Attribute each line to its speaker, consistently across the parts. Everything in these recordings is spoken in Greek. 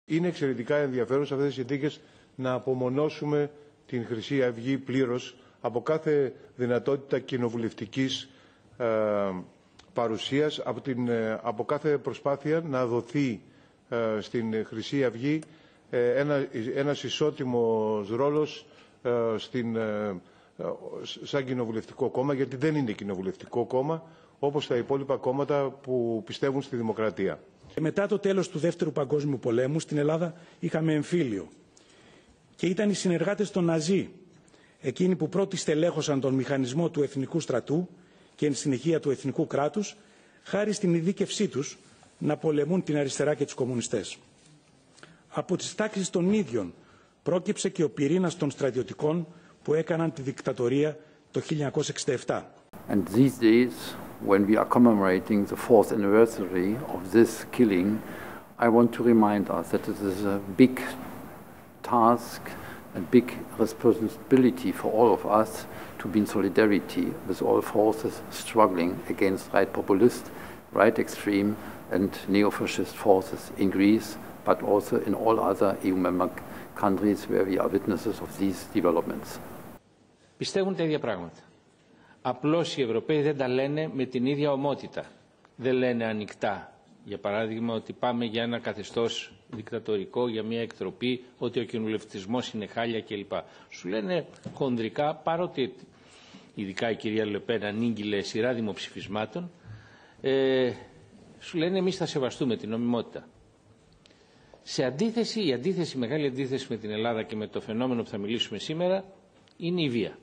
Speaker 1: Είναι εξαιρετικά ενδιαφέρον σε αυτές τις συνθήκες να απομονώσουμε την Χρυσή Αυγή πλήρως από κάθε δυνατότητα κοινοβουλευτικής παρουσίας, από κάθε προσπάθεια να δοθεί στην Χρυσή Αυγή ένας ισότιμος ρόλος σαν κοινοβουλευτικό κόμμα, γιατί δεν είναι κοινοβουλευτικό κόμμα όπως τα υπόλοιπα κόμματα που πιστεύουν στη δημοκρατία.
Speaker 2: Μετά το τέλος του Δεύτερου Παγκόσμιου Πολέμου στην Ελλάδα είχαμε εμφύλιο και ήταν οι συνεργάτες των Ναζί, εκείνοι που πρώτοι στελέχωσαν τον μηχανισμό του εθνικού στρατού και εν συνεχεία του εθνικού κράτους, χάρη στην ειδίκευσή τους να πολεμούν την αριστερά και τους κομμουνιστές. Από τις τάξεις των ίδιων πρόκυψε και ο πυρήνας των στρατιωτικών που έκαναν τη δικτατορία το 1967.
Speaker 3: And these days, when we are commemorating the 4th anniversary of this killing, I want to remind us that it is a big task and big responsibility for all of us to be in solidarity with all forces struggling against right populist, right extreme and neo-fascist forces in Greece, but also in all other EU member countries where we are witnesses of these developments.
Speaker 4: Πιστεύουν τα ίδια πράγματα. Απλώς οι Ευρωπαίοι δεν τα λένε με την ίδια ομότητα. Δεν λένε ανοιχτά, για παράδειγμα, ότι πάμε για ένα καθεστώς δικτατορικό, για μια εκτροπή, ότι ο κοινοβουλευτισμός είναι χάλια κλπ. Σου λένε χονδρικά, παρότι ειδικά η κυρία Λεπέν ανήγγειλε σειρά δημοψηφισμάτων, σου λένε εμείς θα σεβαστούμε την νομιμότητα. Η μεγάλη αντίθεση με την Ελλάδα και με το φαινόμενο που θα μιλήσουμε σήμερα είναι η βία.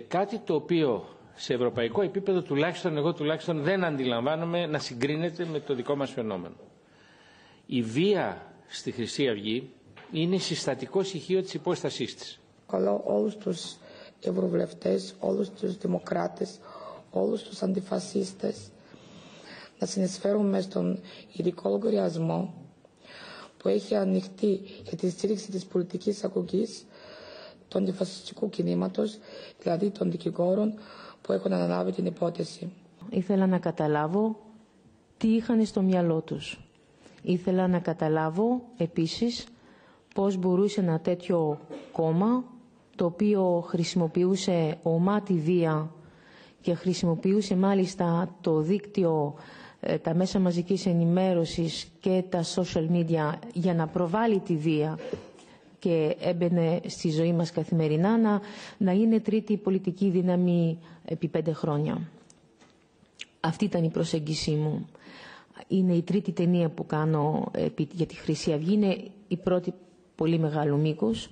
Speaker 4: Κάτι το οποίο σε ευρωπαϊκό επίπεδο εγώ τουλάχιστον δεν αντιλαμβάνομαι να συγκρίνεται με το δικό μας φαινόμενο. Η βία στη Χρυσή Αυγή είναι συστατικό στοιχείο της υπόστασής της.
Speaker 5: Καλώ όλους τους ευρωβουλευτές, όλους τους δημοκράτες, όλους τους αντιφασίστες να συνεισφέρουμε στον ειδικό λογαριασμό που έχει ανοιχτεί για τη στήριξη της πολιτικής αγωγής του αντιφασιστικού κινήματος, δηλαδή των δικηγόρων που έχουν αναλάβει την υπόθεση.
Speaker 6: Ήθελα να καταλάβω τι είχαν στο μυαλό τους. Ήθελα να καταλάβω επίσης πώς μπορούσε ένα τέτοιο κόμμα, το οποίο χρησιμοποιούσε ομά τη βία και χρησιμοποιούσε μάλιστα το δίκτυο, τα μέσα μαζικής ενημέρωσης και τα social media για να προβάλλει τη βία και έμπαινε στη ζωή μας καθημερινά, να είναι τρίτη πολιτική δύναμη επί 5 χρόνια. Αυτή ήταν η προσέγγιση μου. Είναι η τρίτη ταινία που κάνω για τη Χρυσή Αυγή. Είναι η πρώτη πολύ μεγάλου μήκους.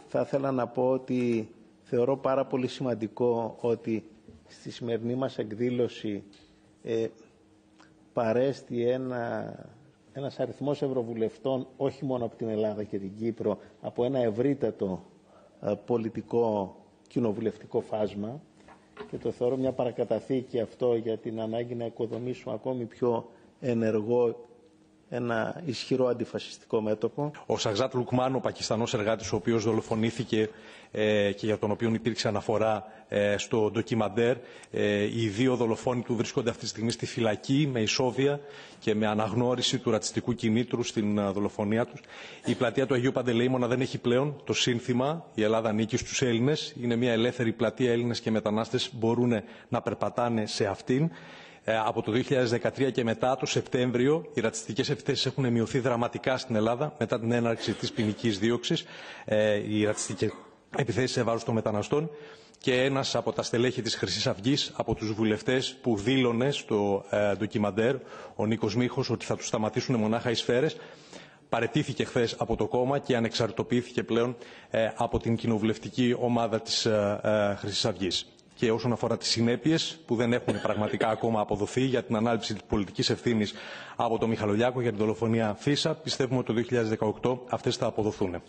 Speaker 7: Θα ήθελα να πω ότι θεωρώ πάρα πολύ σημαντικό ότι στη σημερινή μας εκδήλωση παρέστη ένας αριθμός ευρωβουλευτών, όχι μόνο από την Ελλάδα και την Κύπρο, από ένα ευρύτατο πολιτικό κοινοβουλευτικό φάσμα, και το θεωρώ μια παρακαταθήκη αυτό για την ανάγκη να οικοδομήσουμε ακόμη πιο ενεργό ένα ισχυρό αντιφασιστικό μέτωπο.
Speaker 8: Ο Σαγζάτ Λουκμάν, ο Πακιστανός εργάτης, ο οποίος δολοφονήθηκε και για τον οποίο υπήρξε αναφορά στο ντοκιμαντέρ, οι 2 δολοφόνοι του βρίσκονται αυτή τη στιγμή στη φυλακή με ισόβια και με αναγνώριση του ρατσιστικού κινήτρου στην δολοφονία τους. Η πλατεία του Αγίου Παντελεήμονα δεν έχει πλέον το σύνθημα «Η Ελλάδα ανήκει στους Έλληνες». Είναι μια ελεύθερη πλατεία, Έλληνες και μετανάστες μπορούν να περπατάνε σε αυτήν. Από το 2013 και μετά, το Σεπτέμβριο, οι ρατσιστικές επιθέσεις έχουν μειωθεί δραματικά στην Ελλάδα μετά την έναρξη της ποινικής δίωξης, οι ρατσιστικές επιθέσεις σε βάρος των μεταναστών, και ένας από τα στελέχη της Χρυσής Αυγής, από τους βουλευτές που δήλωνε στο ντοκιμαντέρ, ο Νίκος Μίχος, ότι θα τους σταματήσουν μονάχα οι σφαίρες, παραιτήθηκε χθες από το κόμμα και ανεξαρτητοποιήθηκε πλέον από την κοινοβουλευτική ομάδα της Χρυσής Αυγής. Και όσον αφορά τις συνέπειες που δεν έχουν πραγματικά ακόμα αποδοθεί για την ανάληψη της πολιτικής ευθύνης από τον Μιχαλολιάκο για την δολοφονία Φίσα, πιστεύουμε ότι το 2018 αυτές θα αποδοθούν.